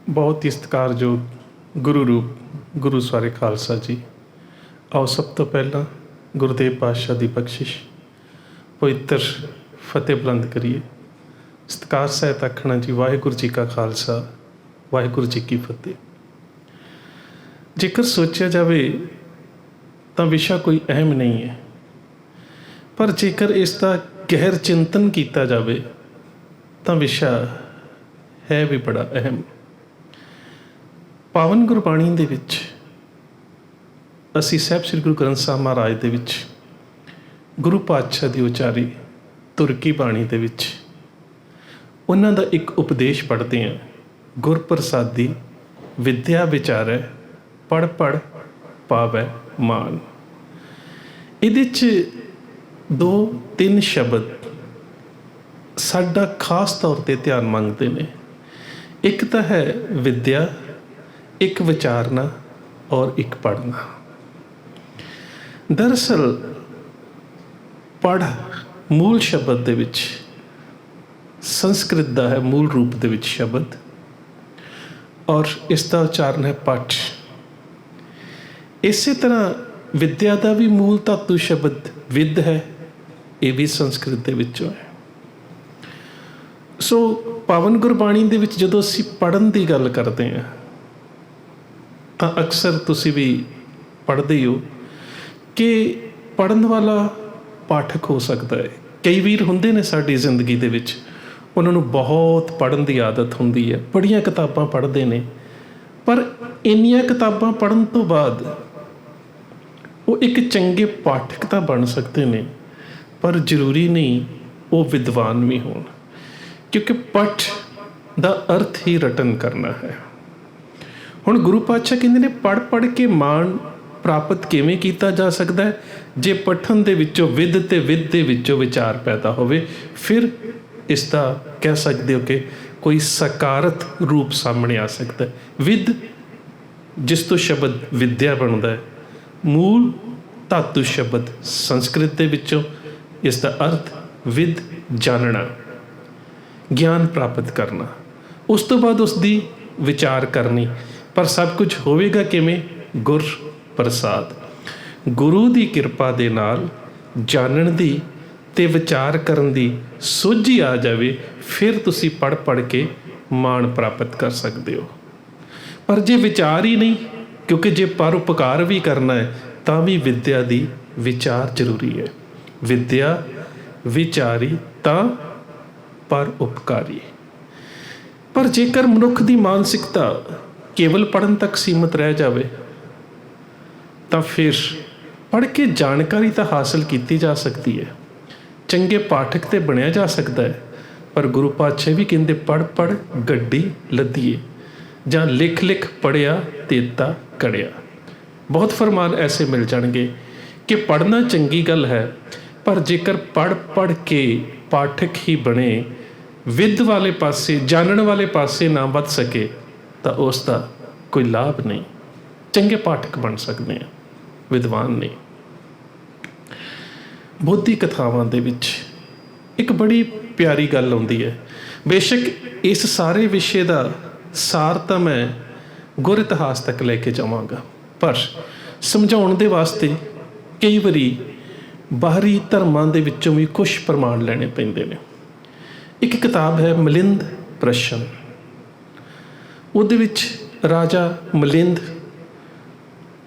ਬਹੁਤ ਹੀ ਸਤਿਕਾਰਯੋਗ ਗੁਰੂ ਰੂਪ ਗੁਰੂ ਸਵਾਰੇ ਖਾਲਸਾ ਜੀ। ਆਓ ਸਭ ਤੋਂ ਪਹਿਲਾਂ ਗੁਰਦੇਵ ਪਾਤਸ਼ਾਹ ਦੀ ਬਖਸ਼ਿਸ਼ ਪਵਿੱਤਰ ਫਤਿਹ ਬੁਲੰਦ ਕਰੀਏ। ਸਤਿਕਾਰ ਸਹਿਤ ਆਖਣਾ ਜੀ, ਵਾਹਿਗੁਰੂ ਜੀ ਕਾ ਖਾਲਸਾ, ਵਾਹਿਗੁਰੂ ਜੀ ਕੀ ਫਤਿਹ। ਜੇਕਰ ਸੋਚਿਆ ਜਾਵੇ ਤਾਂ ਵਿਸ਼ਾ ਕੋਈ ਅਹਿਮ ਨਹੀਂ ਹੈ, ਪਰ ਜੇਕਰ ਇਸ ਦਾ ਗਹਿਰ ਚਿੰਤਨ ਕੀਤਾ ਜਾਵੇ ਤਾਂ ਵਿਸ਼ਾ ਹੈ ਵੀ ਬੜਾ ਅਹਿਮ। ਪਾਵਨ ਗੁਰਬਾਣੀ ਦੇ ਵਿੱਚ ਅਸੀਂ ਸਾਹਿਬ ਸ੍ਰੀ ਗੁਰੂ ਗ੍ਰੰਥ ਸਾਹਿਬ ਮਹਾਰਾਜ ਦੇ ਵਿੱਚ ਗੁਰੂ ਪਾਤਸ਼ਾਹ ਦੀ ਉਚਾਰੀ ਤੁਰਕੀ ਬਾਣੀ ਦੇ ਵਿੱਚ ਉਹਨਾਂ ਦਾ ਇੱਕ ਉਪਦੇਸ਼ ਪੜ੍ਹਦੇ ਹਾਂ, ਗੁਰ ਪ੍ਰਸਾਦੀ ਵਿਦਿਆ ਵਿਚਾਰੈ ਪੜ੍ਹ ਪੜ੍ਹ ਪਾਵੈ ਮਾਨ। ਇਹਦੇ 'ਚ 2-3 ਸ਼ਬਦ ਸਾਡਾ ਖਾਸ ਤੌਰ 'ਤੇ ਧਿਆਨ ਮੰਗਦੇ ਨੇ। ਇੱਕ ਤਾਂ ਹੈ ਵਿਦਿਆ, ਇੱਕ ਵਿਚਾਰਨਾ ਔਰ ਇੱਕ ਪੜ੍ਹਨਾ। ਦਰਅਸਲ ਪੜ੍ਹ ਮੂਲ ਸ਼ਬਦ ਦੇ ਵਿੱਚ ਸੰਸਕ੍ਰਿਤ ਦਾ ਹੈ, ਮੂਲ ਰੂਪ ਦੇ ਵਿੱਚ ਸ਼ਬਦ, ਔਰ ਇਸ ਦਾ ਉਚਾਰਨ ਹੈ ਪਠ। ਇਸੇ ਤਰ੍ਹਾਂ ਵਿਦਿਆ ਦਾ ਵੀ ਮੂਲ ਧਾਤੂ ਸ਼ਬਦ ਵਿਦ ਹੈ, ਇਹ ਵੀ ਸੰਸਕ੍ਰਿਤ ਦੇ ਵਿੱਚੋਂ ਹੈ। ਸੋ ਪਾਵਨ ਗੁਰਬਾਣੀ ਦੇ ਵਿੱਚ ਜਦੋਂ ਅਸੀਂ ਪੜ੍ਹਨ ਦੀ ਗੱਲ ਕਰਦੇ ਹਾਂ ਤਾਂ ਅਕਸਰ ਤੁਸੀਂ ਵੀ ਪੜ੍ਹਦੇ ਹੋ ਕਿ ਪੜ੍ਹਨ ਵਾਲਾ ਪਾਠਕ ਹੋ ਸਕਦਾ ਹੈ। ਕਈ ਵੀਰ ਹੁੰਦੇ ਨੇ ਸਾਡੀ ਜ਼ਿੰਦਗੀ ਦੇ ਵਿੱਚ, ਉਹਨਾਂ ਨੂੰ ਬਹੁਤ ਪੜ੍ਹਨ ਦੀ ਆਦਤ ਹੁੰਦੀ ਹੈ, ਬੜੀਆਂ ਕਿਤਾਬਾਂ ਪੜ੍ਹਦੇ ਨੇ, ਪਰ ਇੰਨੀਆਂ ਕਿਤਾਬਾਂ ਪੜ੍ਹਨ ਤੋਂ ਬਾਅਦ ਉਹ ਇੱਕ ਚੰਗੇ ਪਾਠਕ ਤਾਂ ਬਣ ਸਕਦੇ ਨੇ, ਪਰ ਜ਼ਰੂਰੀ ਨਹੀਂ ਉਹ ਵਿਦਵਾਨ ਵੀ ਹੋਣ, ਕਿਉਂਕਿ ਪਠ ਦਾ ਅਰਥ ਹੀ ਰਟਨ ਕਰਨਾ ਹੈ। ਹੁਣ ਗੁਰੂ ਪਾਤਸ਼ਾਹ ਕਹਿੰਦੇ ਨੇ ਪੜ੍ਹ ਪੜ੍ਹ ਕੇ ਮਾਣ ਪ੍ਰਾਪਤ ਕਿਵੇਂ ਕੀਤਾ ਜਾ ਸਕਦਾ ਹੈ? ਜੇ ਪਠਨ ਦੇ ਵਿੱਚੋਂ ਵਿਦ ਤੇ ਵਿਦ ਦੇ ਵਿੱਚੋਂ ਵਿਚਾਰ ਪੈਦਾ ਹੋਵੇ, ਫਿਰ ਇਸ ਦਾ ਕਹਿ ਸਕਦੇ ਹੋ ਕਿ ਕੋਈ ਸਕਾਰਤ ਰੂਪ ਸਾਹਮਣੇ ਆ ਸਕਦਾ ਹੈ। ਵਿਦ ਜਿਸ ਤੋਂ ਸ਼ਬਦ ਵਿਦਿਆ ਬਣਦਾ ਹੈ, ਮੂਲ ਧਾਤੂ ਸ਼ਬਦ ਸੰਸਕ੍ਰਿਤ ਦੇ ਵਿੱਚੋਂ, ਇਸ ਦਾ ਅਰਥ ਵਿਦ ਜਾਣਨਾ, ਗਿਆਨ ਪ੍ਰਾਪਤ ਕਰਨਾ, ਉਸ ਤੋਂ ਬਾਅਦ ਉਸ ਦੀ ਵਿਚਾਰ ਕਰਨੀ। ਪਰ ਸਭ ਕੁਝ ਹੋਵੇਗਾ ਕਿਵੇਂ? ਗੁਰ ਪ੍ਰਸਾਦ, ਗੁਰੂ ਦੀ ਕਿਰਪਾ ਦੇ ਨਾਲ ਜਾਣਨ ਦੀ ਤੇ ਵਿਚਾਰ ਕਰਨ ਦੀ ਸੋਝੀ ਆ ਜਾਵੇ, ਫਿਰ ਤੁਸੀਂ ਪੜ੍ਹ ਪੜ੍ਹ ਕੇ ਮਾਣ ਪ੍ਰਾਪਤ ਕਰ ਸਕਦੇ ਹੋ। ਪਰ ਜੇ ਵਿਚਾਰ ਹੀ ਨਹੀਂ, ਕਿਉਂਕਿ ਜੇ ਪਰਉਪਕਾਰ ਵੀ ਕਰਨਾ ਹੈ ਤਾਂ ਵੀ ਵਿਦਿਆ ਦੀ ਵਿਚਾਰ ਜ਼ਰੂਰੀ ਹੈ। ਵਿਦਿਆ ਵਿਚਾਰੀ ਤਾਂ ਪਰ ਉਪਕਾਰੀ। ਪਰ ਜੇਕਰ ਮਨੁੱਖ ਦੀ ਮਾਨਸਿਕਤਾ ਕੇਵਲ ਪੜ੍ਹਨ ਤੱਕ ਸੀਮਤ ਰਹਿ ਜਾਵੇ ਤਾਂ ਫਿਰ ਪੜ੍ਹ ਕੇ ਜਾਣਕਾਰੀ ਤਾਂ ਹਾਸਲ ਕੀਤੀ ਜਾ ਸਕਦੀ ਹੈ, ਚੰਗੇ ਪਾਠਕ ਤੇ ਬਣਿਆ ਜਾ ਸਕਦਾ ਹੈ, ਪਰ ਗੁਰੂ ਪਾਤਸ਼ਾਹ ਵੀ ਕਹਿੰਦੇ ਪੜ੍ਹ ਪੜ੍ਹ ਗੱਡੀ ਲੱਦੀਏ, ਜਾਂ ਲਿਖ ਲਿਖ ਪੜ੍ਹਿਆ ਤੇਤਾ ਕੜਿਆ। ਬਹੁਤ ਫਰਮਾਨ ਐਸੇ ਮਿਲ ਜਾਣਗੇ ਕਿ ਪੜ੍ਹਨਾ ਚੰਗੀ ਗੱਲ ਹੈ, ਪਰ ਜੇਕਰ ਪੜ੍ਹ ਪੜ੍ਹ ਕੇ ਪਾਠਕ ਹੀ ਬਣੇ, ਵਿਦ ਵਾਲੇ ਪਾਸੇ, ਜਾਣਨ ਵਾਲੇ ਪਾਸੇ ਨਾ ਵੱਧ ਸਕੇ ਤਾਂ ਉਸ ਦਾ ਕੋਈ ਲਾਭ ਨਹੀਂ। ਚੰਗੇ ਪਾਠਕ ਬਣ ਸਕਦੇ ਹਾਂ, ਵਿਦਵਾਨ ਨਹੀਂ। ਬੋਧੀ ਕਥਾਵਾਂ ਦੇ ਵਿੱਚ ਇੱਕ ਬੜੀ ਪਿਆਰੀ ਗੱਲ ਆਉਂਦੀ ਹੈ। ਬੇਸ਼ੱਕ ਇਸ ਸਾਰੇ ਵਿਸ਼ੇ ਦਾ ਸਾਰ ਤਾਂ ਮੈਂ ਗੁਰ ਇਤਿਹਾਸ ਤੱਕ ਲੈ ਕੇ ਜਾਵਾਂਗਾ, ਪਰ ਸਮਝਾਉਣ ਦੇ ਵਾਸਤੇ ਕਈ ਵਾਰੀ ਬਾਹਰੀ ਧਰਮਾਂ ਦੇ ਵਿੱਚੋਂ ਵੀ ਕੁਛ ਪ੍ਰਮਾਣ ਲੈਣੇ ਪੈਂਦੇ ਨੇ। ਇੱਕ ਕਿਤਾਬ ਹੈ ਮਿਲਿੰਦ ਪ੍ਰਸ਼ਨ, ਉਹਦੇ ਵਿੱਚ ਰਾਜਾ ਮਿਲਿੰਦ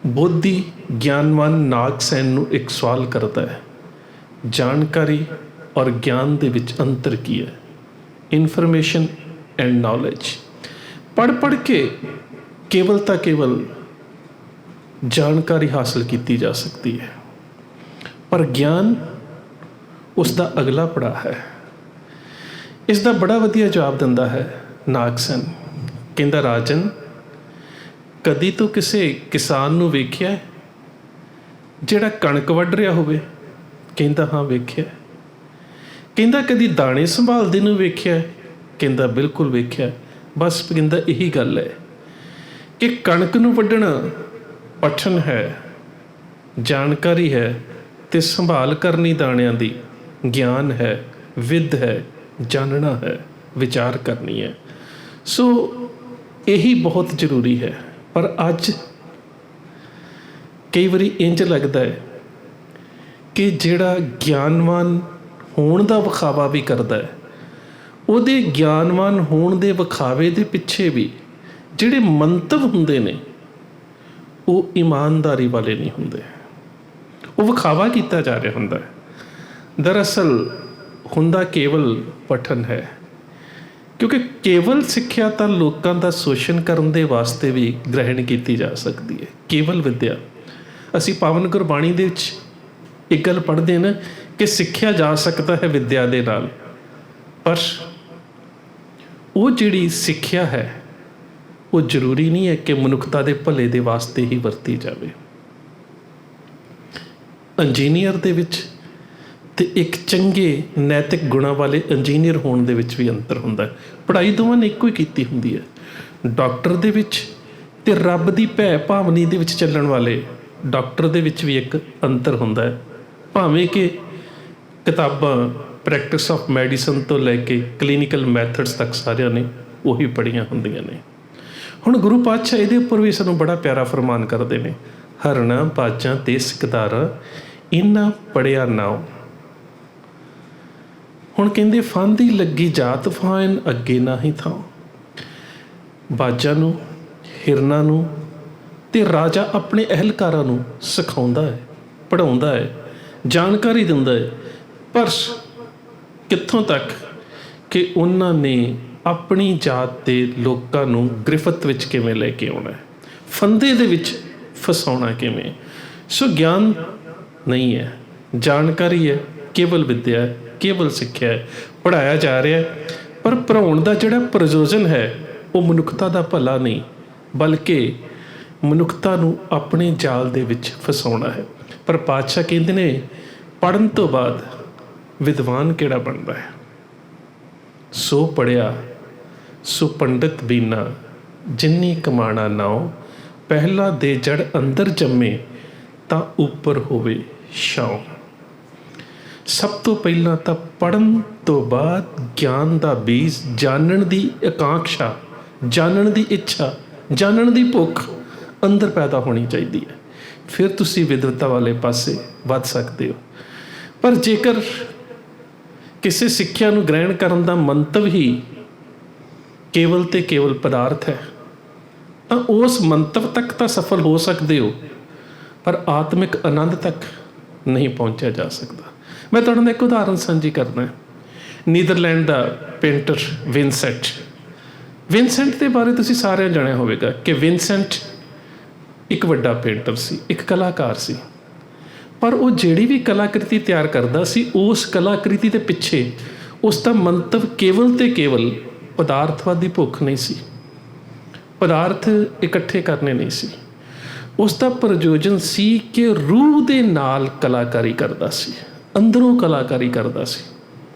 ਬੋਧੀ ਗਿਆਨਵਾਨ ਨਾਗਸੈਨ ਨੂੰ ਇੱਕ ਸਵਾਲ ਕਰਦਾ ਹੈ, ਜਾਣਕਾਰੀ ਔਰ ਗਿਆਨ ਦੇ ਵਿੱਚ ਅੰਤਰ ਕੀ ਹੈ? Information and knowledge. ਪੜ੍ਹ ਪੜ੍ਹ ਕੇ ਕੇਵਲ ਤਾਂ ਕੇਵਲ ਜਾਣਕਾਰੀ ਹਾਸਲ ਕੀਤੀ ਜਾ ਸਕਦੀ ਹੈ, ਪਰ ਗਿਆਨ ਉਸ ਦਾ ਅਗਲਾ ਪੜਾਅ ਹੈ। ਇਸ ਦਾ ਬੜਾ ਵਧੀਆ ਜਵਾਬ ਦਿੰਦਾ ਹੈ ਨਾਗਸੈਨ। ਕਹਿੰਦਾ, ਰਾਜਨ, ਕਦੀ ਤੂੰ ਕਿਸੇ ਕਿਸਾਨ ਨੂੰ ਵੇਖਿਆ ਜਿਹੜਾ ਕਣਕ ਵੱਢ ਰਿਹਾ ਹੋਵੇ? ਕਹਿੰਦਾ, ਹਾਂ ਵੇਖਿਆ। ਕਹਿੰਦਾ, ਕਦੀ ਦਾਣੇ ਸੰਭਾਲਦੇ ਨੂੰ ਵੇਖਿਆ? ਕਹਿੰਦਾ, ਬਿਲਕੁਲ ਵੇਖਿਆ। ਬਸ ਕਹਿੰਦਾ ਇਹੀ ਗੱਲ ਹੈ ਕਿ ਕਣਕ ਨੂੰ ਵੱਢਣਾ ਪਠਨ ਹੈ, ਜਾਣਕਾਰੀ ਹੈ, ਤੇ ਸੰਭਾਲ ਕਰਨੀ ਦਾਣਿਆਂ ਦੀ ਗਿਆਨ ਹੈ, ਵਿਦ ਹੈ, ਜਾਣਨਾ ਹੈ, ਵਿਚਾਰ ਕਰਨੀ ਹੈ। ਸੋ ਇਹੀ ਬਹੁਤ ਜ਼ਰੂਰੀ ਹੈ। ਪਰ ਅੱਜ ਕਈ ਵਾਰੀ ਇੰਝ ਲੱਗਦਾ ਹੈ ਕਿ ਜਿਹੜਾ ਗਿਆਨਵਾਨ ਹੋਣ ਦਾ ਵਿਖਾਵਾ ਵੀ ਕਰਦਾ ਹੈ, ਉਹਦੇ ਗਿਆਨਵਾਨ ਹੋਣ ਦੇ ਵਿਖਾਵੇ ਦੇ ਪਿੱਛੇ ਵੀ ਜਿਹੜੇ ਮੰਤਵ ਹੁੰਦੇ ਨੇ ਉਹ ਇਮਾਨਦਾਰੀ ਵਾਲੇ ਨਹੀਂ ਹੁੰਦੇ, ਉਹ ਵਿਖਾਵਾ ਕੀਤਾ ਜਾ ਰਿਹਾ ਹੁੰਦਾ ਹੈ। ਦਰਅਸਲ ਹੁੰਦਾ ਕੇਵਲ ਪਠਨ ਹੈ, ਕਿਉਂਕਿ ਕੇਵਲ ਸਿੱਖਿਆ ਤਾਂ ਲੋਕਾਂ ਦਾ ਸ਼ੋਸ਼ਣ ਕਰਨ ਦੇ ਵਾਸਤੇ ਵੀ ਗ੍ਰਹਿਣ ਕੀਤੀ ਜਾ ਸਕਦੀ ਹੈ। ਕੇਵਲ ਵਿੱਦਿਆ, ਅਸੀਂ ਪਾਵਨ ਗੁਰਬਾਣੀ ਦੇ ਵਿੱਚ ਇੱਕ ਗੱਲ ਪੜ੍ਹਦੇ ਹਾਂ ਨਾ ਕਿ ਸਿੱਖਿਆ ਜਾ ਸਕਦਾ ਹੈ ਵਿੱਦਿਆ ਦੇ ਨਾਲ, ਪਰ ਉਹ ਜਿਹੜੀ ਸਿੱਖਿਆ ਹੈ ਉਹ ਜ਼ਰੂਰੀ ਨਹੀਂ ਹੈ ਕਿ ਮਨੁੱਖਤਾ ਦੇ ਭਲੇ ਦੇ ਵਾਸਤੇ ਹੀ ਵਰਤੀ ਜਾਵੇ। ਇੰਜੀਨੀਅਰ ਦੇ ਵਿੱਚ ਅਤੇ ਇੱਕ ਚੰਗੇ ਨੈਤਿਕ ਗੁਣਾਂ ਵਾਲੇ ਇੰਜੀਨੀਅਰ ਹੋਣ ਦੇ ਵਿੱਚ ਵੀ ਅੰਤਰ ਹੁੰਦਾ ਹੈ। ਪੜ੍ਹਾਈ ਦੋਵਾਂ ਨੇ ਇੱਕੋ ਹੀ ਕੀਤੀ ਹੁੰਦੀ ਹੈ। ਡਾਕਟਰ ਦੇ ਵਿੱਚ ਅਤੇ ਰੱਬ ਦੀ ਭੈ ਭਾਵਨੀ ਦੇ ਵਿੱਚ ਚੱਲਣ ਵਾਲੇ ਡਾਕਟਰ ਦੇ ਵਿੱਚ ਵੀ ਇੱਕ ਅੰਤਰ ਹੁੰਦਾ ਹੈ, ਭਾਵੇਂ ਕਿ ਕਿਤਾਬਾਂ ਪ੍ਰੈਕਟਿਸ ਆਫ ਮੈਡੀਸਨ ਤੋਂ ਲੈ ਕੇ ਕਲੀਨਿਕਲ ਮੈਥਡਸ ਤੱਕ ਸਾਰਿਆਂ ਨੇ ਉਹੀ ਪੜ੍ਹੀਆਂ ਹੁੰਦੀਆਂ ਨੇ। ਹੁਣ ਗੁਰੂ ਪਾਤਸ਼ਾਹ ਇਹਦੇ ਉੱਪਰ ਵੀ ਸਾਨੂੰ ਬੜਾ ਪਿਆਰਾ ਫਰਮਾਨ ਕਰਦੇ ਨੇ, ਹਰਣਾ ਬਾਜਾਂ ਤੇ ਸਿਕਦਾਰਾਂ ਇੰਨਾ ਪੜ੍ਹਿਆ ਨਾਉ। ਹੁਣ ਕਹਿੰਦੇ ਫਾਂਦੀ ਲੱਗੀ ਜਾਤ ਫਾਇਨ ਅੱਗੇ ਨਾ ਹੀ ਥਾਂ। ਬਾਜਾਂ ਨੂੰ, ਹਿਰਨਾਂ ਨੂੰ ਅਤੇ ਰਾਜਾ ਆਪਣੇ ਅਹਿਲਕਾਰਾਂ ਨੂੰ ਸਿਖਾਉਂਦਾ ਹੈ, ਪੜ੍ਹਾਉਂਦਾ ਹੈ, ਜਾਣਕਾਰੀ ਦਿੰਦਾ ਹੈ, ਪਰ ਕਿੱਥੋਂ ਤੱਕ ਕਿ ਉਹਨਾਂ ਨੇ ਆਪਣੀ ਜਾਤ ਦੇ ਲੋਕਾਂ ਨੂੰ ਗ੍ਰਿਫਤ ਵਿੱਚ ਕਿਵੇਂ ਲੈ ਕੇ ਆਉਣਾ ਹੈ, ਫੰਦੇ ਦੇ ਵਿੱਚ ਫਸਾਉਣਾ ਕਿਵੇਂ। ਸੋ ਗਿਆਨ ਨਹੀਂ ਹੈ, ਜਾਣਕਾਰੀ ਹੈ, ਕੇਵਲ ਵਿੱਦਿਆ ਹੈ, ਕੇਵਲ ਸਿੱਖਿਆ ਹੈ, ਪੜ੍ਹਾਇਆ ਜਾ ਰਿਹਾ ਹੈ, ਪਰ ਪੜ੍ਹਾਉਣ ਦਾ ਜਿਹੜਾ ਪ੍ਰਯੋਜਨ ਹੈ ਉਹ ਮਨੁੱਖਤਾ ਦਾ ਭਲਾ ਨਹੀਂ, ਬਲਕਿ ਮਨੁੱਖਤਾ ਨੂੰ ਆਪਣੇ ਜਾਲ ਦੇ ਵਿੱਚ ਫਸਾਉਣਾ ਹੈ। ਪਰ ਪਾਤਸ਼ਾਹ ਕਹਿੰਦੇ ਨੇ ਪੜ੍ਹਨ ਤੋਂ ਬਾਅਦ ਵਿਦਵਾਨ ਕਿਹੜਾ ਬਣਦਾ ਹੈ? ਸੋ ਪੜ੍ਹਿਆ ਸੋ ਪੰਡਿਤ ਬੀਨਾ ਜਿੰਨੀ ਕਮਾਣਾ ਨਾਉ, ਪਹਿਲਾ ਦੇ ਜੜ ਅੰਦਰ ਜੰਮੇ ਤਾਂ ਉੱਪਰ ਹੋਵੇ ਛਾਉ। ਸਭ ਤੋਂ ਪਹਿਲਾਂ ਤਾਂ ਪੜ੍ਹਨ ਤੋਂ ਬਾਅਦ ਗਿਆਨ ਦਾ ਬੀਜ, ਜਾਣਨ ਦੀ ਆਕਾਂਖਸ਼ਾ, ਜਾਣਨ ਦੀ ਇੱਛਾ, ਜਾਣਨ ਦੀ ਭੁੱਖ ਅੰਦਰ ਪੈਦਾ ਹੋਣੀ ਚਾਹੀਦੀ ਹੈ। ਫਿਰ ਤੁਸੀਂ ਵਿਦਵਤਾ ਵਾਲੇ ਪਾਸੇ ਵੱਧ ਸਕਦੇ ਹੋ। ਪਰ ਜੇਕਰ ਕਿਸੇ ਸਿੱਖਿਆ ਨੂੰ ਗ੍ਰਹਿਣ ਕਰਨ ਦਾ ਮੰਤਵ ਹੀ ਕੇਵਲ ਅਤੇ ਕੇਵਲ ਪਦਾਰਥ ਹੈ, ਤਾਂ ਉਸ ਮੰਤਵ ਤੱਕ ਤਾਂ ਸਫਲ ਹੋ ਸਕਦੇ ਹੋ, ਪਰ ਆਤਮਿਕ ਆਨੰਦ ਤੱਕ ਨਹੀਂ ਪਹੁੰਚਿਆ ਜਾ ਸਕਦਾ। ਮੈਂ ਤੁਹਾਡੇ ਨਾਲ ਇੱਕ ਉਦਾਹਰਨ ਸਾਂਝੀ ਕਰਦਾ। ਨੀਦਰਲੈਂਡ ਦਾ ਪੇਂਟਰ ਵਿਨਸੈਂਟ ਦੇ ਬਾਰੇ ਤੁਸੀਂ ਸਾਰਿਆਂ ਜਾਣਿਆ ਹੋਵੇਗਾ ਕਿ ਵਿਨਸੈਂਟ ਇੱਕ ਵੱਡਾ ਪੇਂਟਰ ਸੀ, ਇੱਕ ਕਲਾਕਾਰ ਸੀ, ਪਰ ਉਹ ਜਿਹੜੀ ਵੀ ਕਲਾਕ੍ਰਿਤੀ ਤਿਆਰ ਕਰਦਾ ਸੀ, ਉਸ ਕਲਾਕ੍ਰਿਤੀ ਦੇ ਪਿੱਛੇ ਉਸ ਦਾ ਮੰਤਵ ਕੇਵਲ ਅਤੇ ਕੇਵਲ ਪਦਾਰਥਵਾਦੀ ਭੁੱਖ ਨਹੀਂ ਸੀ, ਪਦਾਰਥ ਇਕੱਠੇ ਕਰਨੇ ਨਹੀਂ ਸੀ। ਉਸ ਦਾ ਪ੍ਰਯੋਜਨ ਸੀ ਕਿ ਰੂਹ ਦੇ ਨਾਲ ਕਲਾਕਾਰੀ ਕਰਦਾ ਸੀ, ਅੰਦਰੋਂ ਕਲਾਕਾਰੀ ਕਰਦਾ ਸੀ,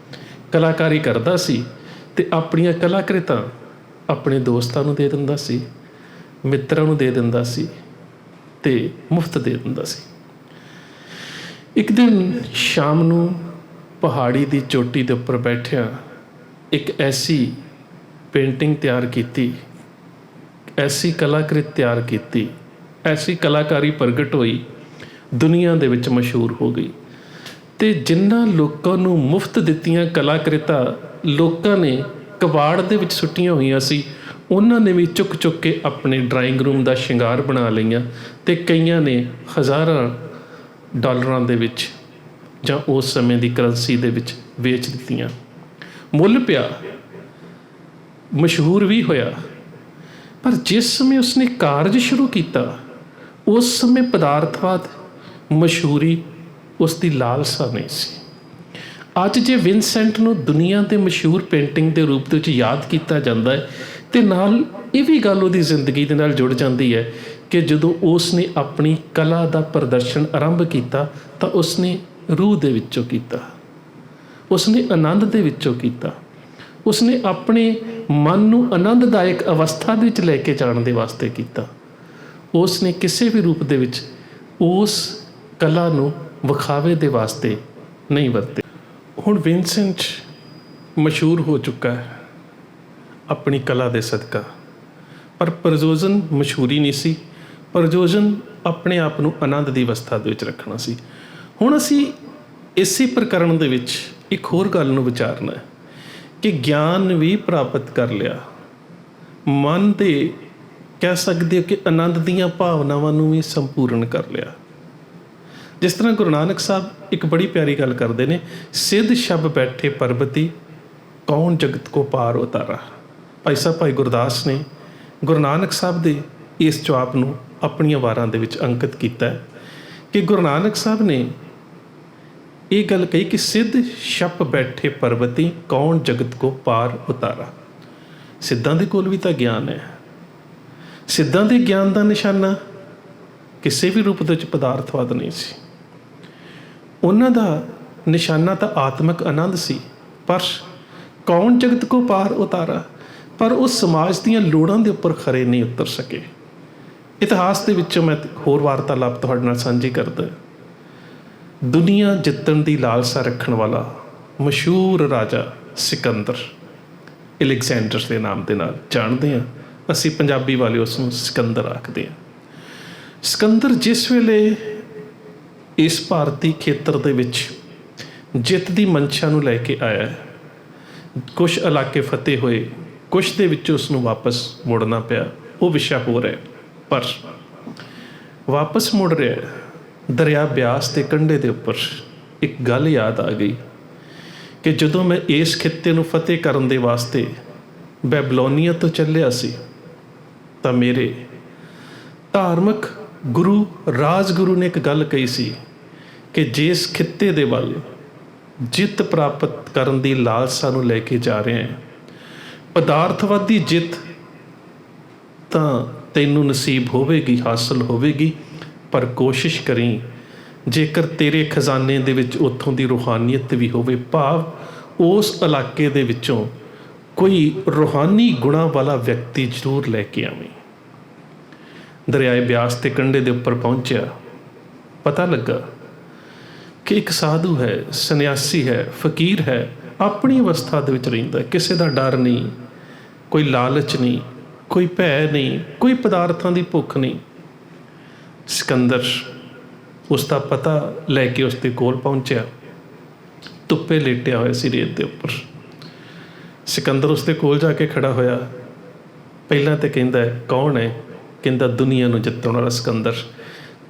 ਕਲਾਕਾਰੀ ਕਰਦਾ ਸੀ ਅਤੇ ਆਪਣੀਆਂ ਕਲਾਕ੍ਰਿਤਾਂ ਆਪਣੇ ਦੋਸਤਾਂ ਨੂੰ ਦੇ ਦਿੰਦਾ ਸੀ, ਮਿੱਤਰਾਂ ਨੂੰ ਦੇ ਦਿੰਦਾ ਸੀ ਅਤੇ ਮੁਫਤ ਦੇ ਦਿੰਦਾ ਸੀ। ਇੱਕ ਦਿਨ ਸ਼ਾਮ ਨੂੰ ਪਹਾੜੀ ਦੀ ਚੋਟੀ ਦੇ ਉੱਪਰ ਬੈਠਿਆ ਇੱਕ ਐਸੀ ਪੇਂਟਿੰਗ ਤਿਆਰ ਕੀਤੀ, ਐਸੀ ਕਲਾਕ੍ਰਿਤ ਤਿਆਰ ਕੀਤੀ, ਐਸੀ ਕਲਾਕਾਰੀ ਪ੍ਰਗਟ ਹੋਈ, ਦੁਨੀਆ ਦੇ ਵਿੱਚ ਮਸ਼ਹੂਰ ਹੋ ਗਈ। ਅਤੇ ਜਿਨ੍ਹਾਂ ਲੋਕਾਂ ਨੂੰ ਮੁਫਤ ਦਿੱਤੀਆਂ ਕਲਾਕ੍ਰਿਤਾਂ ਲੋਕਾਂ ਨੇ ਕਬਾੜ ਦੇ ਵਿੱਚ ਸੁੱਟੀਆਂ ਹੋਈਆਂ ਸੀ, ਉਹਨਾਂ ਨੇ ਵੀ ਚੁੱਕ ਚੁੱਕ ਕੇ ਆਪਣੇ ਡਰਾਇੰਗ ਰੂਮ ਦਾ ਸ਼ਿੰਗਾਰ ਬਣਾ ਲਈਆਂ ਅਤੇ ਕਈਆਂ ਨੇ ਹਜ਼ਾਰਾਂ ਡਾਲਰਾਂ ਦੇ ਵਿੱਚ ਜਾਂ ਉਸ ਸਮੇਂ ਦੀ ਕਰੰਸੀ ਦੇ ਵਿੱਚ ਵੇਚ ਦਿੱਤੀਆਂ। ਮੁੱਲ ਪਿਆ, ਮਸ਼ਹੂਰ ਵੀ ਹੋਇਆ। ਪਰ ਜਿਸ ਸਮੇਂ ਉਸਨੇ ਕਾਰਜ ਸ਼ੁਰੂ ਕੀਤਾ, ਉਸ ਸਮੇਂ ਪਦਾਰਥਵਾਦ, ਮਸ਼ਹੂਰੀ ਉਸ ਦੀ ਲਾਲਸਾ ਨਹੀਂ ਸੀ। ਅੱਜ ਜੇ ਵਿਨਸੈਂਟ ਨੂੰ ਦੁਨੀਆ ਦੇ ਮਸ਼ਹੂਰ ਪੇਂਟਿੰਗ ਦੇ ਰੂਪ ਦੇ ਵਿੱਚ ਯਾਦ ਕੀਤਾ ਜਾਂਦਾ ਹੈ, ਅਤੇ ਨਾਲ ਇਹ ਵੀ ਗੱਲ ਉਹਦੀ ਜ਼ਿੰਦਗੀ ਦੇ ਨਾਲ ਜੁੜ ਜਾਂਦੀ ਹੈ ਕਿ ਜਦੋਂ ਉਸ ਨੇ ਆਪਣੀ ਕਲਾ ਦਾ ਪ੍ਰਦਰਸ਼ਨ ਆਰੰਭ ਕੀਤਾ ਤਾਂ ਉਸਨੇ ਰੂਹ ਦੇ ਵਿੱਚੋਂ ਕੀਤਾ, ਉਸਨੇ ਆਨੰਦ ਦੇ ਵਿੱਚੋਂ ਕੀਤਾ, ਉਸਨੇ ਆਪਣੇ ਮਨ ਨੂੰ ਆਨੰਦਦਾਇਕ ਅਵਸਥਾ ਦੇ ਵਿੱਚ ਲੈ ਕੇ ਜਾਣ ਦੇ ਵਾਸਤੇ ਕੀਤਾ। ਉਸ ਨੇ ਕਿਸੇ ਵੀ ਰੂਪ ਦੇ ਵਿੱਚ ਉਸ ਕਲਾ ਨੂੰ ਵਿਖਾਵੇ ਦੇ ਵਾਸਤੇ ਨਹੀਂ ਵਰਤੇ। ਹੁਣ ਵਿਨਸੈਂਟ ਮਸ਼ਹੂਰ ਹੋ ਚੁੱਕਾ ਹੈ ਆਪਣੀ ਕਲਾ ਦੇ ਸਦਕਾ, ਪਰ ਪ੍ਰਯੋਜਨ ਮਸ਼ਹੂਰੀ ਨਹੀਂ ਸੀ। ਪ੍ਰਯੋਜਨ ਆਪਣੇ ਆਪ ਨੂੰ ਆਨੰਦ ਦੀ ਅਵਸਥਾ ਦੇ ਵਿੱਚ ਰੱਖਣਾ ਸੀ। ਹੁਣ ਅਸੀਂ ਇਸੇ ਪ੍ਰਕਰਣ ਦੇ ਵਿੱਚ ਇੱਕ ਹੋਰ ਗੱਲ ਨੂੰ ਵਿਚਾਰਨਾ ਹੈ ਕਿ ਗਿਆਨ ਵੀ ਪ੍ਰਾਪਤ ਕਰ ਲਿਆ, ਮਨ ਦੇ ਕਹਿ ਸਕਦੇ ਹੋ ਕਿ ਆਨੰਦ ਦੀਆਂ ਭਾਵਨਾਵਾਂ ਨੂੰ ਵੀ ਸੰਪੂਰਨ ਕਰ ਲਿਆ। ਜਿਸ ਤਰ੍ਹਾਂ ਗੁਰੂ ਨਾਨਕ ਸਾਹਿਬ ਇੱਕ ਬੜੀ ਪਿਆਰੀ ਗੱਲ ਕਰਦੇ ਨੇ, ਸਿੱਧ ਸ਼ਬ ਬੈਠੇ ਪਰਬਤੀ ਕੌਣ ਜਗਤ ਕੋ ਪਾਰ ਉਤਾਰਾ। ਭਾਈ ਸਾਹਿਬ ਭਾਈ ਗੁਰਦਾਸ ਨੇ ਗੁਰੂ ਨਾਨਕ ਸਾਹਿਬ ਦੇ ਇਸ ਜਵਾਬ ਨੂੰ ਆਪਣੀਆਂ ਵਾਰਾਂ ਦੇ ਵਿੱਚ ਅੰਕਿਤ ਕੀਤਾ ਹੈ ਕਿ ਗੁਰੂ ਨਾਨਕ ਸਾਹਿਬ ਨੇ ਇਹ ਗੱਲ ਕਹੀ ਕਿ ਸਿੱਧ ਛਪ ਬੈਠੇ ਪਰਬਤੀ ਕੌਣ ਜਗਤ ਕੋ ਪਾਰ ਉਤਾਰਾ। ਸਿੱਧਾਂ ਦੇ ਕੋਲ ਵੀ ਤਾਂ ਗਿਆਨ ਹੈ। ਸਿੱਧਾਂ ਦੇ ਗਿਆਨ ਦਾ ਨਿਸ਼ਾਨਾ ਕਿਸੇ ਵੀ ਰੂਪ ਦੇ ਵਿੱਚ ਪਦਾਰਥਵਾਦ ਨਹੀਂ ਸੀ। ਉਹਨਾਂ ਦਾ ਨਿਸ਼ਾਨਾ ਤਾਂ ਆਤਮਿਕ ਆਨੰਦ ਸੀ। ਪਰ ਕੌਣ ਜਗਤ ਕੋ ਪਾਰ ਉਤਾਰਾ, ਪਰ ਉਹ ਸਮਾਜ ਦੀਆਂ ਲੋੜਾਂ ਦੇ ਉੱਪਰ ਖਰੇ ਨਹੀਂ ਉਤਰ ਸਕੇ। ਇਤਿਹਾਸ ਦੇ ਵਿੱਚੋਂ ਮੈਂ ਹੋਰ ਵਾਰਤਾਲਾਪ ਤੁਹਾਡੇ ਨਾਲ ਸਾਂਝੀ ਕਰਦਾ। ਦੁਨੀਆ ਜਿੱਤਣ ਦੀ ਲਾਲਸਾ ਰੱਖਣ ਵਾਲਾ ਮਸ਼ਹੂਰ ਰਾਜਾ ਸਿਕੰਦਰ, ਅਲੈਗਜ਼ੈਂਡਰ ਦੇ ਨਾਮ ਦੇ ਨਾਲ ਜਾਣਦੇ ਹਾਂ ਅਸੀਂ ਪੰਜਾਬੀ ਵਾਲੇ, ਉਸ ਨੂੰ ਸਿਕੰਦਰ ਆਖਦੇ ਹਾਂ। ਸਿਕੰਦਰ ਜਿਸ ਵੇਲੇ ਇਸ ਭਾਰਤੀ ਖੇਤਰ ਦੇ ਵਿੱਚ ਜਿੱਤ ਦੀ ਮਨਸ਼ਾ ਨੂੰ ਲੈ ਕੇ ਆਇਆ, ਕੁਛ ਇਲਾਕੇ ਫਤਿਹ ਹੋਏ, ਕੁਛ ਦੇ ਵਿੱਚ ਉਸ ਨੂੰ ਵਾਪਸ ਮੁੜਨਾ ਪਿਆ, ਉਹ ਵਿਸ਼ਾ ਹੋ ਰਿਹਾ। ਪਰ ਵਾਪਸ ਮੁੜ ਰਿਹਾ ਦਰਿਆ ਬਿਆਸ ਦੇ ਕੰਢੇ ਦੇ ਉੱਪਰ ਇੱਕ ਗੱਲ ਯਾਦ ਆ ਗਈ ਕਿ ਜਦੋਂ ਮੈਂ ਇਸ ਖਿੱਤੇ ਨੂੰ ਫਤਿਹ ਕਰਨ ਦੇ ਵਾਸਤੇ ਬੈਬਲੋਨੀਆ ਤੋਂ ਚੱਲਿਆ ਸੀ ਤਾਂ ਮੇਰੇ ਧਾਰਮਿਕ ਗੁਰੂ ਰਾਜਗੁਰੂ ਨੇ ਇੱਕ ਗੱਲ ਕਹੀ ਸੀ ਕਿ ਜਿਸ ਖਿੱਤੇ ਦੇ ਵੱਲ ਜਿੱਤ ਪ੍ਰਾਪਤ ਕਰਨ ਦੀ ਲਾਲਸਾ ਨੂੰ ਲੈ ਕੇ ਜਾ ਰਹੇ ਹਾਂ, ਪਦਾਰਥਵਾਦੀ ਜਿੱਤ ਤਾਂ ਤੈਨੂੰ ਨਸੀਬ ਹੋਵੇਗੀ, ਹਾਸਲ ਹੋਵੇਗੀ, ਪਰ ਕੋਸ਼ਿਸ਼ ਕਰੀ ਜੇਕਰ ਤੇਰੇ ਖਜ਼ਾਨੇ ਦੇ ਵਿੱਚ ਉੱਥੋਂ ਦੀ ਰੂਹਾਨੀਅਤ ਵੀ ਹੋਵੇ, ਭਾਵ ਉਸ ਇਲਾਕੇ ਦੇ ਵਿੱਚੋਂ ਕੋਈ ਰੂਹਾਨੀ ਗੁਣਾਂ ਵਾਲਾ ਵਿਅਕਤੀ ਜ਼ਰੂਰ ਲੈ ਕੇ ਆਵੇਂ। ਦਰਿਆਏ ਬਿਆਸ ਦੇ ਕੰਢੇ ਦੇ ਉੱਪਰ ਪਹੁੰਚਿਆ, ਪਤਾ ਲੱਗਾ ਕਿ ਇੱਕ ਸਾਧੂ ਹੈ, ਸੰਨਿਆਸੀ ਹੈ, ਫਕੀਰ ਹੈ, ਆਪਣੀ ਅਵਸਥਾ ਦੇ ਵਿੱਚ ਰਹਿੰਦਾ, ਕਿਸੇ ਦਾ ਡਰ ਨਹੀਂ, ਕੋਈ ਲਾਲਚ ਨਹੀਂ, ਕੋਈ ਭੈ ਨਹੀਂ, ਕੋਈ ਪਦਾਰਥਾਂ ਦੀ ਭੁੱਖ ਨਹੀਂ। ਸਿਕੰਦਰ ਉਸ ਦਾ ਪਤਾ ਲੈ ਕੇ ਉਸ ਦੇ ਕੋਲ ਪਹੁੰਚਿਆ, ਧੁੱਪੇ ਲੇਟਿਆ ਹੋਇਆ ਸੀ ਰੇਤ ਦੇ ਉੱਪਰ। ਸਿਕੰਦਰ ਉਸ ਦੇ ਕੋਲ ਜਾ ਕੇ ਖੜਾ ਹੋਇਆ। ਪਹਿਲਾਂ ਤਾਂ ਕਹਿੰਦਾ ਕੌਣ ਹੈ? ਕਹਿੰਦਾ ਦੁਨੀਆ ਨੂੰ ਜਿੱਤਣ ਵਾਲਾ ਸਿਕੰਦਰ।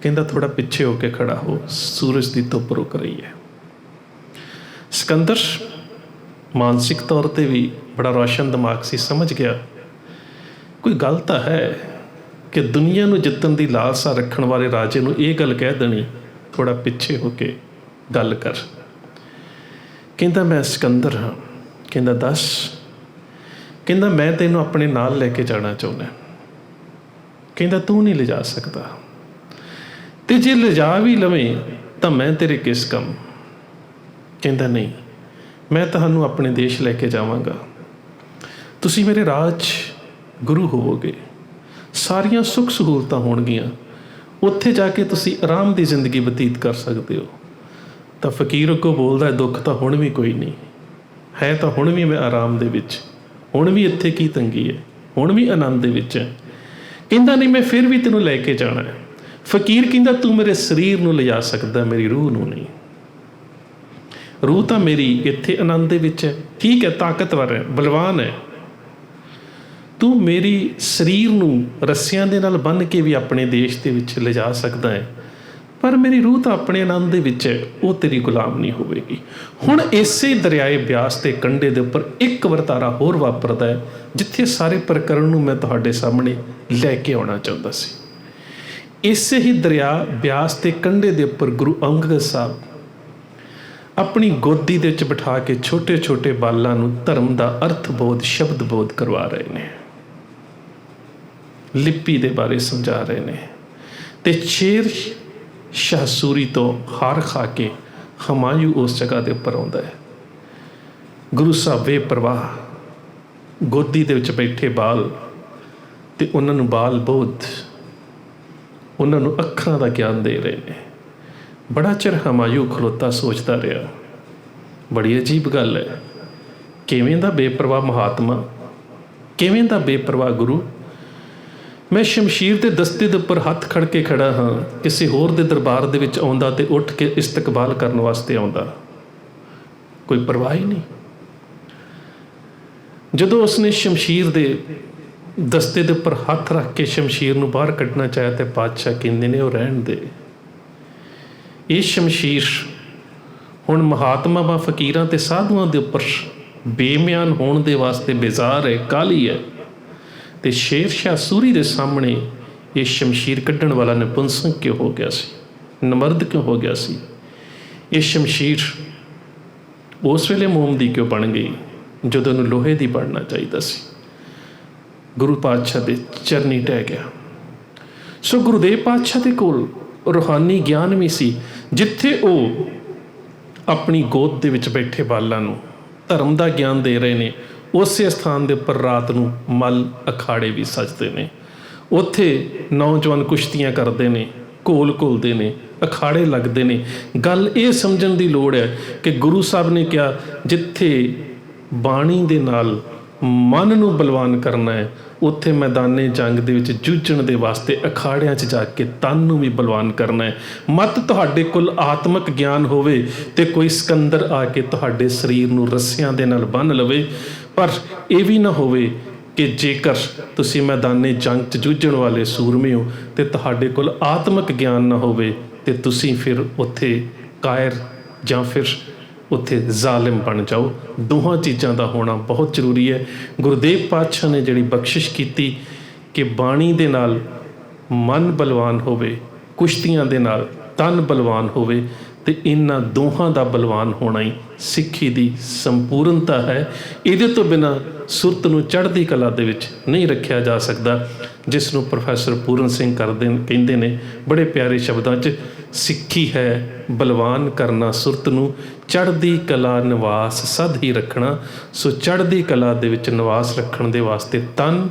ਕਹਿੰਦਾ ਥੋੜ੍ਹਾ ਪਿੱਛੇ ਹੋ ਕੇ ਖੜਾ ਹੋ, ਸੂਰਜ ਦੀ ਧੁੱਪ ਰੁਕ ਰਹੀ ਹੈ। ਸਿਕੰਦਰ ਮਾਨਸਿਕ ਤੌਰ 'ਤੇ ਵੀ ਬੜਾ ਰੌਸ਼ਨ ਦਿਮਾਗ ਸੀ, ਸਮਝ ਗਿਆ ਕੋਈ ਗੱਲ ਤਾਂ ਹੈ ਕਿ ਦੁਨੀਆ ਨੂੰ ਜਿੱਤਣ ਦੀ ਲਾਲਸਾ ਰੱਖਣ ਵਾਲੇ ਰਾਜੇ ਨੂੰ ਇਹ ਗੱਲ ਕਹਿ ਦੇਣੀ, ਥੋੜ੍ਹਾ ਪਿੱਛੇ ਹੋ ਕੇ ਗੱਲ ਕਰ। ਕਹਿੰਦਾ ਮੈਂ ਸਿਕੰਦਰ ਹਾਂ। ਕਹਿੰਦਾ ਦੱਸ। ਕਹਿੰਦਾ ਮੈਂ ਤੈਨੂੰ ਆਪਣੇ ਨਾਲ ਲੈ ਕੇ ਜਾਣਾ ਚਾਹੁੰਦਾ। ਕਹਿੰਦਾ ਤੂੰ ਨਹੀਂ ਲਿਜਾ ਸਕਦਾ, ਤੇ ਜੇ ਲਿਜਾ ਵੀ ਲਵੇਂ ਤਾਂ ਮੈਂ ਤੇਰੇ ਕਿਸ ਕੰਮ। ਕਹਿੰਦਾ ਨਹੀਂ, ਮੈਂ ਤੁਹਾਨੂੰ ਆਪਣੇ ਦੇਸ਼ ਲੈ ਕੇ ਜਾਵਾਂਗਾ, ਤੁਸੀਂ ਮੇਰੇ ਰਾਜ ਗੁਰੂ ਹੋਵੋਗੇ, ਸਾਰੀਆਂ ਸੁੱਖ ਸਹੂਲਤਾਂ ਹੋਣਗੀਆਂ, ਉੱਥੇ ਜਾ ਕੇ ਤੁਸੀਂ ਆਰਾਮ ਦੀ ਜ਼ਿੰਦਗੀ ਬਤੀਤ ਕਰ ਸਕਦੇ ਹੋ। ਤਾਂ ਫਕੀਰ ਅੱਗੋਂ ਬੋਲਦਾ ਦੁੱਖ ਤਾਂ ਹੁਣ ਵੀ ਕੋਈ ਨਹੀਂ ਹੈ, ਤਾਂ ਹੁਣ ਵੀ ਮੈਂ ਆਰਾਮ ਦੇ ਵਿੱਚ, ਹੁਣ ਵੀ ਇੱਥੇ ਕੀ ਤੰਗੀ ਹੈ, ਹੁਣ ਵੀ ਆਨੰਦ ਦੇ ਵਿੱਚ ਹੈ। ਕਹਿੰਦਾ ਨਹੀਂ, ਮੈਂ ਫਿਰ ਵੀ ਤੈਨੂੰ ਲੈ ਕੇ ਜਾਣਾ ਹੈ। ਫਕੀਰ ਕਹਿੰਦਾ ਤੂੰ ਮੇਰੇ ਸਰੀਰ ਨੂੰ ਲਿਜਾ ਸਕਦਾ, ਮੇਰੀ ਰੂਹ ਨੂੰ ਨਹੀਂ। ਰੂਹ ਤਾਂ ਮੇਰੀ ਇੱਥੇ ਆਨੰਦ ਦੇ ਵਿੱਚ ਹੈ, ਠੀਕ ਹੈ, ਤਾਕਤਵਰ ਹੈ, ਬਲਵਾਨ ਹੈ। ਤੂੰ ਮੇਰੀ ਸਰੀਰ ਨੂੰ ਰੱਸਿਆਂ ਦੇ ਨਾਲ ਬੰਨ੍ਹ ਕੇ ਵੀ ਆਪਣੇ ਦੇਸ਼ ਦੇ ਵਿੱਚ ਲਿਜਾ ਸਕਦਾ ਹੈ, ਪਰ ਮੇਰੀ ਰੂਹ ਤਾਂ ਆਪਣੇ ਆਨੰਦ ਦੇ ਵਿੱਚ ਹੈ, ਉਹ ਤੇਰੀ ਗੁਲਾਮ ਨਹੀਂ ਹੋਵੇਗੀ। ਹੁਣ ਇਸੇ ਦਰਿਆਏ ਬਿਆਸ ਦੇ ਕੰਢੇ ਦੇ ਉੱਪਰ ਇੱਕ ਵਰਤਾਰਾ ਹੋਰ ਵਾਪਰਦਾ ਹੈ, ਜਿੱਥੇ ਸਾਰੇ ਪ੍ਰਕਰਣ ਨੂੰ ਮੈਂ ਤੁਹਾਡੇ ਸਾਹਮਣੇ ਲੈ ਕੇ ਆਉਣਾ ਚਾਹੁੰਦਾ ਸੀ। ਇਸੇ ਹੀ ਦਰਿਆ ਬਿਆਸ ਦੇ ਕੰਢੇ ਦੇ ਉੱਪਰ ਗੁਰੂ ਅੰਗਦ ਸਾਹਿਬ ਆਪਣੀ ਗੋਦੀ ਦੇ ਵਿੱਚ ਬਿਠਾ ਕੇ ਛੋਟੇ ਛੋਟੇ ਬਾਲਾਂ ਨੂੰ ਧਰਮ ਦਾ ਅਰਥ ਬੋਧ, ਸ਼ਬਦ ਬੋਧ ਕਰਵਾ ਰਹੇ ਨੇ, ਲਿਪੀ ਦੇ ਬਾਰੇ ਸਮਝਾ ਰਹੇ ਨੇ। ਤੇ ਸ਼ੇਰ ਸ਼ਾਹ ਸੂਰੀ ਤੋਂ ਹਾਰ ਖਾ ਕੇ ਹਮਾਯੂ ਉਸ ਜਗ੍ਹਾ ਦੇ ਉੱਪਰ ਆਉਂਦਾ ਹੈ। ਗੁਰੂ ਸਾਹਿਬ ਬੇਪਰਵਾਹ ਗੋਦੀ ਦੇ ਵਿੱਚ ਬੈਠੇ ਬਾਲ, ਤੇ ਉਹਨਾਂ ਨੂੰ ਬਾਲ ਬੋਧ, ਉਹਨਾਂ ਨੂੰ ਅੱਖਰਾਂ ਦਾ ਗਿਆਨ ਦੇ ਰਹੇ ਨੇ। ਬੜਾ ਚਿਰ ਹਮਾਯੂ ਖਲੋਤਾ ਸੋਚਦਾ ਰਿਹਾ, ਬੜੀ ਅਜੀਬ ਗੱਲ ਹੈ, ਕਿਵੇਂ ਦਾ ਬੇਪਰਵਾਹ ਮਹਾਤਮਾ, ਕਿਵੇਂ ਦਾ ਬੇਪਰਵਾਹ ਗੁਰੂ ਮੈਂ ਸ਼ਮਸ਼ੀਰ ਦੇ ਦਸਤੇ ਦੇ ਉੱਪਰ ਹੱਥ ਖੜ ਕੇ ਖੜਾ ਹਾਂ, ਕਿਸੇ ਹੋਰ ਦੇ ਦਰਬਾਰ ਦੇ ਵਿੱਚ ਆਉਂਦਾ ਤੇ ਉੱਠ ਕੇ ਇਸਤਕਬਾਲ ਕਰਨ ਵਾਸਤੇ ਆਉਂਦਾ, ਕੋਈ ਪਰਵਾਹ ਹੀ ਨਹੀਂ। ਜਦੋਂ ਉਸਨੇ ਸ਼ਮਸ਼ੀਰ ਦੇ ਦਸਤੇ ਦੇ ਉੱਪਰ ਹੱਥ ਰੱਖ ਕੇ ਸ਼ਮਸ਼ੀਰ ਨੂੰ ਬਾਹਰ ਕੱਢਣਾ ਚਾਹਿਆ ਤੇ ਬਾਦਸ਼ਾਹ ਕਹਿੰਦੇ ਨੇ ਉਹ ਰਹਿਣ ਦੇ। ਇਹ ਸ਼ਮਸ਼ੀਰ ਹੁਣ ਮਹਾਤਮਾਵਾਂ, ਫਕੀਰਾਂ ਤੇ ਸਾਧੂਆਂ ਦੇ ਉੱਪਰ ਬੇਮਿਆਨ ਹੋਣ ਦੇ ਵਾਸਤੇ ਬੇਜ਼ਾਰ ਹੈ, ਕਾਲੀ ਹੈ। ਤੇ ਸ਼ੇਰ ਸ਼ਾਹ ਸੂਰੀ ਦੇ ਸਾਹਮਣੇ ਇਹ ਸ਼ਮਸ਼ੀਰ ਕੱਢਣ ਵਾਲਾ ਨਪੁੰਸਕ ਕਿਉਂ ਹੋ ਗਿਆ ਸੀ, ਨਮਰਦ ਕਿਉਂ ਹੋ ਗਿਆ ਸੀ? ਇਹ ਸ਼ਮਸ਼ੀਰ ਉਸ ਵੇਲੇ ਮੋਮ ਦੀ ਕਿਉਂ ਬਣ ਗਈ ਜਦੋਂ ਉਹਨੂੰ ਲੋਹੇ ਦੀ ਬਣਨਾ ਚਾਹੀਦਾ ਸੀ? ਗੁਰੂ ਪਾਤਸ਼ਾਹ ਦੇ ਚਰਨੀ ਢਹਿ ਗਿਆ। ਸੋ ਗੁਰੂਦੇਵ ਪਾਤਸ਼ਾਹ ਦੇ ਕੋਲ ਰੂਹਾਨੀ ਗਿਆਨ ਵੀ ਸੀ। ਜਿੱਥੇ ਉਹ ਆਪਣੀ ਗੋਦ ਦੇ ਵਿੱਚ ਬੈਠੇ ਬਾਲਾਂ ਨੂੰ ਧਰਮ ਦਾ ਗਿਆਨ ਦੇ ਰਹੇ ਨੇ, ਉਸੇ ਸਥਾਨ ਦੇ ਉੱਪਰ ਰਾਤ ਨੂੰ ਮੱਲ ਅਖਾੜੇ ਵੀ ਸਜਦੇ ਨੇ। ਉੱਥੇ ਨੌਜਵਾਨ ਕੁਸ਼ਤੀਆਂ ਕਰਦੇ ਨੇ, ਘੋਲ ਘੁਲਦੇ ਨੇ, ਅਖਾੜੇ ਲੱਗਦੇ ਨੇ। ਗੱਲ ਇਹ ਸਮਝਣ ਦੀ ਲੋੜ ਹੈ ਕਿ ਗੁਰੂ ਸਾਹਿਬ ਨੇ ਕਿਹਾ ਜਿੱਥੇ ਬਾਣੀ ਦੇ ਨਾਲ ਮਨ ਨੂੰ ਬਲਵਾਨ ਕਰਨਾ ਹੈ, ਉੱਥੇ ਮੈਦਾਨੇ ਜੰਗ ਦੇ ਵਿੱਚ ਜੂਝਣ ਦੇ ਵਾਸਤੇ ਅਖਾੜਿਆਂ 'ਚ ਜਾ ਕੇ ਤਨ ਨੂੰ ਵੀ ਬਲਵਾਨ ਕਰਨਾ ਹੈ। ਮਤ ਤੁਹਾਡੇ ਕੋਲ ਆਤਮਿਕ ਗਿਆਨ ਹੋਵੇ ਤੇ ਕੋਈ ਸਿਕੰਦਰ ਆ ਕੇ ਤੁਹਾਡੇ ਸਰੀਰ ਨੂੰ ਰੱਸਿਆਂ ਦੇ ਨਾਲ ਬੰਨ੍ਹ ਲਵੇ, ਪਰ ਇਹ ਵੀ ਨਾ ਹੋਵੇ ਕਿ ਜੇਕਰ ਤੁਸੀਂ ਮੈਦਾਨੇ ਜੰਗ 'ਚ ਜੂਝਣ ਵਾਲੇ ਸੂਰਮੇ ਹੋ ਤੇ ਤੁਹਾਡੇ ਕੋਲ ਆਤਮਿਕ ਗਿਆਨ ਨਾ ਹੋਵੇ ਤੇ ਤੁਸੀਂ ਫਿਰ ਉੱਥੇ ਕਾਇਰ ਜਾਂ ਫਿਰ ਉੱਥੇ ਜ਼ਾਲਿਮ ਬਣ ਜਾਓ। ਦੋਹਾਂ ਚੀਜ਼ਾਂ ਦਾ ਹੋਣਾ ਬਹੁਤ ਜ਼ਰੂਰੀ ਹੈ। ਗੁਰੂਦੇਵ ਪਾਤਸ਼ਾਹ ਨੇ ਜਿਹੜੀ ਬਖਸ਼ਿਸ਼ ਕੀਤੀ ਕਿ ਬਾਣੀ ਦੇ ਨਾਲ ਮਨ ਬਲਵਾਨ ਹੋਵੇ, ਕੁਸ਼ਤੀਆਂ ਦੇ ਨਾਲ ਤਨ ਬਲਵਾਨ ਹੋਵੇ, ਤੇ ਇਹਨਾਂ ਦੋਹਾਂ ਦਾ ਬਲਵਾਨ ਹੋਣਾ ਹੀ ਸਿੱਖੀ ਦੀ ਸੰਪੂਰਨਤਾ ਹੈ। ਇਹਦੇ ਤੋਂ ਬਿਨਾਂ ਸੁਰਤ ਨੂੰ ਚੜ੍ਹਦੀ ਕਲਾ ਦੇ ਵਿੱਚ ਨਹੀਂ ਰੱਖਿਆ ਜਾ ਸਕਦਾ, ਜਿਸ ਨੂੰ ਪ੍ਰੋਫੈਸਰ ਪੂਰਨ ਸਿੰਘ ਕਹਿੰਦੇ ਨੇ ਬੜੇ ਪਿਆਰੇ ਸ਼ਬਦਾਂ 'ਚ, ਸਿੱਖੀ ਹੈ ਬਲਵਾਨ ਕਰਨਾ ਸੁਰਤ ਨੂੰ, ਚੜ੍ਹਦੀ ਕਲਾ ਨਿਵਾਸ ਸਦ ਹੀ ਰੱਖਣਾ। ਸੋ ਚੜ੍ਹਦੀ ਕਲਾ ਦੇ ਵਿੱਚ ਨਿਵਾਸ ਰੱਖਣ ਦੇ ਵਾਸਤੇ ਤਨ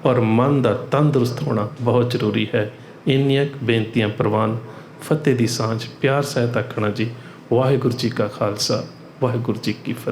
ਔਰ ਮਨ ਦਾ ਤੰਦਰੁਸਤ ਹੋਣਾ ਬਹੁਤ ਜ਼ਰੂਰੀ ਹੈ। ਇੰਨੀਆਂ ਬੇਨਤੀਆਂ ਪ੍ਰਵਾਨ। ਫਤਿਹ ਦੀ ਸਾਂਝ ਪਿਆਰ ਸਹਿਤ ਆਖਣਾ ਜੀ। ਵਾਹਿਗੁਰੂ ਜੀ ਕਾ ਖਾਲਸਾ, ਵਾਹਿਗੁਰੂ ਜੀ ਕੀ ਫਤਿਹ।